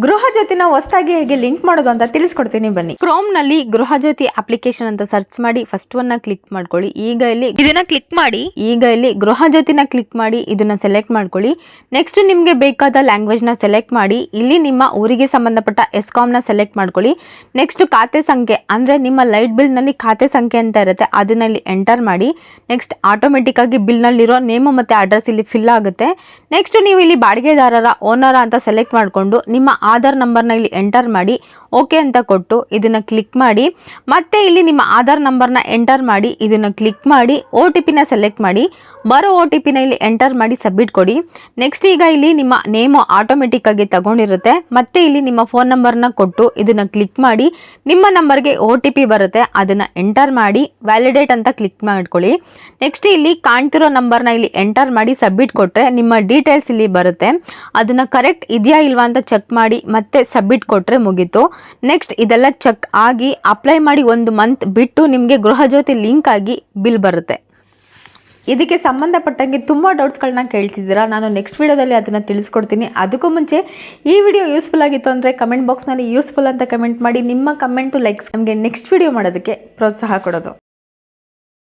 ಗೃಹಜ್ಯೋತಿನ ಹೊಸದಾಗಿ ಹೇಗೆ ಲಿಂಕ್ ಮಾಡೋದು ಅಂತ ತಿಳಿಸ್ಕೊಡ್ತೀನಿ ಬನ್ನಿ. ಕ್ರೋಮ್ ನಲ್ಲಿ ಗೃಹಜ್ಯೋತಿ ಅಪ್ಲಿಕೇಶನ್ ಅಂತ ಸರ್ಚ್ ಮಾಡಿ ಫಸ್ಟ್ ಒನ್ ಕ್ಲಿಕ್ ಮಾಡ್ಕೊಳ್ಳಿ. ಈಗ ಇಲ್ಲಿ ಇದನ್ನ ಕ್ಲಿಕ್ ಮಾಡಿ. ಈಗ ಇಲ್ಲಿ ಗೃಹಜ್ಯೋತಿನ ಕ್ಲಿಕ್ ಮಾಡಿ ಇದನ್ನ ಸೆಲೆಕ್ಟ್ ಮಾಡ್ಕೊಳ್ಳಿ. ನೆಕ್ಸ್ಟ್ ನಿಮ್ಗೆ ಬೇಕಾದ ಲ್ಯಾಂಗ್ವೇಜ್ ನ ಸೆಲೆಕ್ಟ್ ಮಾಡಿ. ಇಲ್ಲಿ ನಿಮ್ಮ ಊರಿಗೆ ಸಂಬಂಧಪಟ್ಟ ಎಸ್ಕಾಂ ನ ಸೆಲೆಕ್ಟ್ ಮಾಡ್ಕೊಳ್ಳಿ. ನೆಕ್ಸ್ಟ್ ಖಾತೆ ಸಂಖ್ಯೆ ಅಂದ್ರೆ ನಿಮ್ಮ ಲೈಟ್ ಬಿಲ್ ನಲ್ಲಿ ಖಾತೆ ಸಂಖ್ಯೆ ಅಂತ ಇರುತ್ತೆ, ಅದನ್ನ ಇಲ್ಲಿ ಎಂಟರ್ ಮಾಡಿ. ನೆಕ್ಸ್ಟ್ ಆಟೋಮೆಟಿಕ್ ಆಗಿ ಬಿಲ್ ನಲ್ಲಿರೋ ನೇಮ್ ಮತ್ತೆ ಅಡ್ರೆಸ್ ಇಲ್ಲಿ ಫಿಲ್ ಆಗುತ್ತೆ. ನೆಕ್ಸ್ಟ್ ನೀವು ಇಲ್ಲಿ ಬಾಡಿಗೆದಾರರ ಓನರ್ ಅಂತ ಸೆಲೆಕ್ಟ್ ಮಾಡಿಕೊಂಡು ನಿಮ್ಮ ಆಧಾರ್ ನಂಬರ್ನ ಇಲ್ಲಿ ಎಂಟರ್ ಮಾಡಿ ಓಕೆ ಅಂತ ಕೊಟ್ಟು ಇದನ್ನ ಕ್ಲಿಕ್ ಮಾಡಿ. ಮತ್ತೆ ಇಲ್ಲಿ ನಿಮ್ಮ ಆಧಾರ್ ನಂಬರ್ನ ಎಂಟರ್ ಮಾಡಿ ಇದನ್ನ ಕ್ಲಿಕ್ ಮಾಡಿ OTP ನ ಸೆಲೆಕ್ಟ್ ಮಾಡಿ. ಬರೋ OTP ನ ಇಲ್ಲಿ ಎಂಟರ್ ಮಾಡಿ ಸಬ್ಮಿಟ್ ಕೊಡಿ. ನೆಕ್ಸ್ಟ್ ಈಗ ಇಲ್ಲಿ ನಿಮ್ಮ ನೇಮು ಆಟೋಮೆಟಿಕ್ ಆಗಿ ತಗೊಂಡಿರುತ್ತೆ. ಮತ್ತೆ ಇಲ್ಲಿ ನಿಮ್ಮ ಫೋನ್ ನಂಬರ್ನ ಕೊಟ್ಟು ಇದನ್ನ ಕ್ಲಿಕ್ ಮಾಡಿ ನಿಮ್ಮ ನಂಬರ್ಗೆ OTP ಬರುತ್ತೆ, ಅದನ್ನ ಎಂಟರ್ ಮಾಡಿ ವ್ಯಾಲಿಡೇಟ್ ಅಂತ ಕ್ಲಿಕ್ ಮಾಡ್ಕೊಳ್ಳಿ. ನೆಕ್ಸ್ಟ್ ಇಲ್ಲಿ ಕಾಣ್ತಿರೋ ನಂಬರ್ನ ಇಲ್ಲಿ ಎಂಟರ್ ಮಾಡಿ ಸಬ್ಮಿಟ್ ಕೊಟ್ಟರೆ ನಿಮ್ಮ ಡೀಟೇಲ್ಸ್ ಇಲ್ಲಿ ಬರುತ್ತೆ. ಅದನ್ನ ಕರೆಕ್ಟ್ ಇದೆಯಾ ಇಲ್ವಾ ಅಂತ ಚೆಕ್ ಮಾಡಿ ಮತ್ತೆ ಸಬ್ಮಿಟ್ ಕೊಟ್ರೆ ಮುಗೀತು. ನೆಕ್ಸ್ಟ್ ಇದೆಲ್ಲ ಚೆಕ್ ಆಗಿ ಅಪ್ಲೈ ಮಾಡಿ 1 ಮಂತ್ ಬಿಟ್ಟು ನಿಮಗೆ ಗೃಹಜ್ಯೋತಿ ಲಿಂಕ್ ಆಗಿ ಬಿಲ್ ಬರುತ್ತೆ. ಇದಕ್ಕೆ ಸಂಬಂಧಪಟ್ಟಂಗೆ ತುಂಬ ಡೌಟ್ಸ್ಗಳನ್ನ ಕೇಳ್ತಿದ್ದೀರಾ, ನಾನು ನೆಕ್ಸ್ಟ್ ವಿಡಿಯೋದಲ್ಲಿ ಅದನ್ನು ತಿಳಿಸ್ಕೊಡ್ತೀನಿ. ಅದಕ್ಕೂ ಮುಂಚೆ ಈ ವಿಡಿಯೋ ಯೂಸ್ಫುಲ್ ಆಗಿತ್ತು ಅಂದರೆ ಕಮೆಂಟ್ ಬಾಕ್ಸ್ನಲ್ಲಿ ಯೂಸ್ಫುಲ್ ಅಂತ ಕಮೆಂಟ್ ಮಾಡಿ. ನಿಮ್ಮ ಕಮೆಂಟು ಲೈಕ್ಸ್ ನಮಗೆ ನೆಕ್ಸ್ಟ್ ವಿಡಿಯೋ ಮಾಡೋದಕ್ಕೆ ಪ್ರೋತ್ಸಾಹ ಕೊಡೋದು.